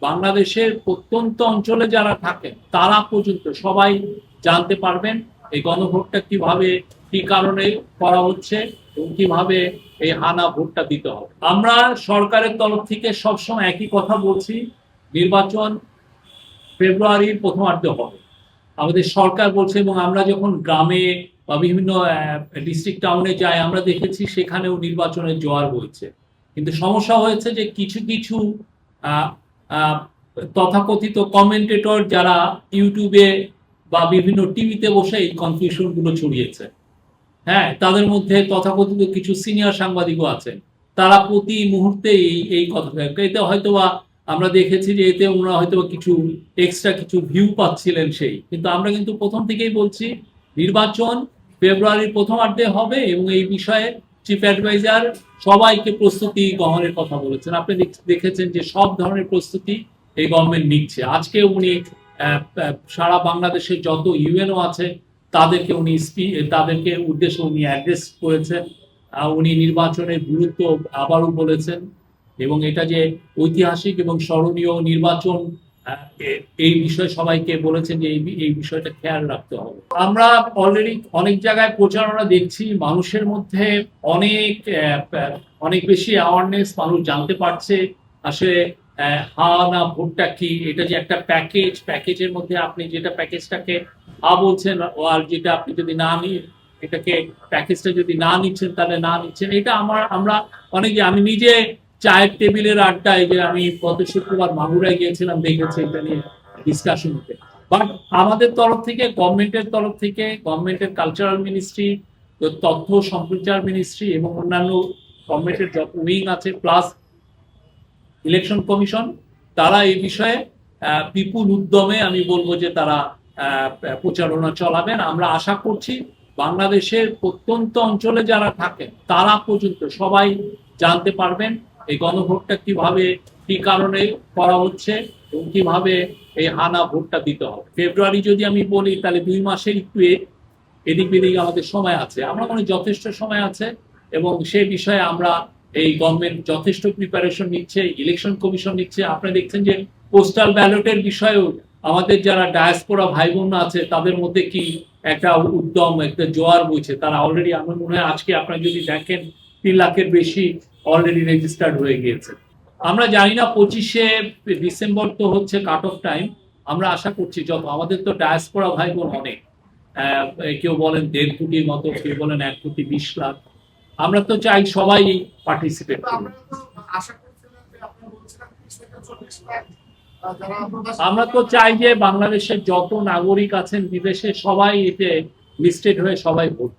বাংলাদেশের প্রত্যন্ত অঞ্চলে যারা থাকেন তারা পর্যন্ত সবাই জানতে পারবেন এই গণভোটটা কিভাবে কি কারণে করা হচ্ছে এবং কিভাবে এই হানা ভোটটা দিতে হবে। আমরা সরকারের তরফ থেকে সবসময় একই কথা বলছি, নির্বাচন ফেব্রুয়ারির প্রথমার্ধে হবে আমাদের সরকার বলছে, এবং আমরা যখন গ্রামে বা বিভিন্ন ডিস্ট্রিক্ট টাউনে যাই আমরা দেখেছি সেখানেও নির্বাচনের জোয়ার বইছে। কিন্তু সমস্যা হয়েছে যে কিছু কিছু আহ, আহ, তথাকথিত কমেন্টেটর যারা ইউটিউবে বা বিভিন্ন টিভিতে বসে এই কনফিউশন গুলো ছড়িয়েছে। হ্যাঁ, তাদের মধ্যে তথাকথিত কিছু সিনিয়র সাংবাদিকও আছেন, তারা প্রতি মুহূর্তে এই কথা, এতে হয়তোবা আমরা দেখেছি যে এতে ওনারা হয়তো কিছু এক্সট্রা কিছু ভিউ পাচ্ছিলেন সেই, কিন্তু আমরা কিন্তু প্রথম থেকেই বলছি নির্বাচন ফেব্রুয়ারির প্রথমার্ধে হবে এবং এই বিষয়ে চিফ অ্যাডভাইজার সবাইকে প্রস্তুতি গ্রহণের কথা বলেছেন। আপনি দেখেছেন যে সব ধরনের প্রস্তুতি এই গভর্নমেন্ট নিচ্ছে। আজকে উনি সারা বাংলাদেশের যত ইউএনও আছে তাদেরকে উনি তাদেরকে উদ্দেশ্যে উনি অ্যাড্রেস করেছেন। উনি নির্বাচনের গুরুত্ব আবারও বলেছেন এবং এটা যে ঐতিহাসিক এবং স্মরণীয় নির্বাচন এই বিষয়ে সবাইকে বলেছেন যে এই বিষয়টা খেয়াল রাখতে হবে। আমরা অলরেডি অনেক জায়গায় প্রচারণা দেখছি, মানুষের মধ্যে অনেক অনেক বেশি অ্যাওয়ারনেস, মানুষ জানতে পারছে আসলে হা না ভোটটা কি, এটা যে একটা প্যাকেজের মধ্যে আপনি যেটা প্যাকেজটাকে হা বলছেন আর যেটা আপনি যদি না নিন এটাকে প্যাকেজটা যদি না নিচ্ছেন তাহলে না নিচ্ছেন, এটা আমরা অনেকে, আমি নিজে চায়ের টেবিলের আড্ডায় যে আমি গত শুক্রবার মাগুরায় গিয়েছিলাম দেখেছি এটা নিয়ে ডিসকাশন হতে। বাট আমাদের তরফ থেকে, গভর্নমেন্টের তরফ থেকে, গভর্নমেন্টের কালচারাল মিনিস্ট্রি, তথ্য সম্প্রচার মিনিস্ট্রি এবং অন্যান্য গভর্নমেন্টের যত উইং আছে প্লাস ইলেকশন কমিশন, তারা এই বিষয়ে বিপুল উদ্যমে আমি বলবো যে তারা প্রচারণা চলাবেন। আমরা আশা করছি বাংলাদেশের প্রত্যন্ত অঞ্চলে যারা থাকেন তারা পর্যন্ত সবাই জানতে পারবেন এই গণভোটটা কিভাবে কি কারণে করা হচ্ছে এবং কিভাবে এই হানা ভোটটা দিতে হবে। ফেব্রুয়ারি যদি আমি বলি তাহলে 2 মাসের একটু এদিক বেদিক আমাদের সময় আছে, আমরা মনে যথেষ্ট সময় আছে এবং সে বিষয়ে আমরা এই গভর্নমেন্ট যথেষ্ট প্রিপারেশন নিচ্ছে, ইলেকশন কমিশন নিচ্ছে। আপনারা দেখছেন যে পোস্টাল ব্যালটের বিষয়েও আমাদের যারা ডায়াসপোরা ভাই বোন আছে তাদের মধ্যে কি একটা উদ্যম, একটা জোয়ার বইছে। তারা অলরেডি, আমার মনে হয় আজকে আপনারা যদি দেখেন 3 লাখের বেশি অলরেডি রেজিস্টার্ড হয়ে গিয়েছে। আমরা জানি না 25শে ডিসেম্বর তো হচ্ছে কাট অফ টাইম, আমরা আশা করছি যত আমাদের তো ডায়াসপোরা ভাই বোন অনেক, কেউ বলেন 1.5 কোটির মতো, কেউ বলেন 1,20,00,000, আমরা তো চাই সবাই পার্টিসিপেট করুন। আমরা তো চাই যে বাংলাদেশের যত নাগরিক আছেন বিদেশে সবাই এতে লিস্টেড হয়ে সবাই ভোট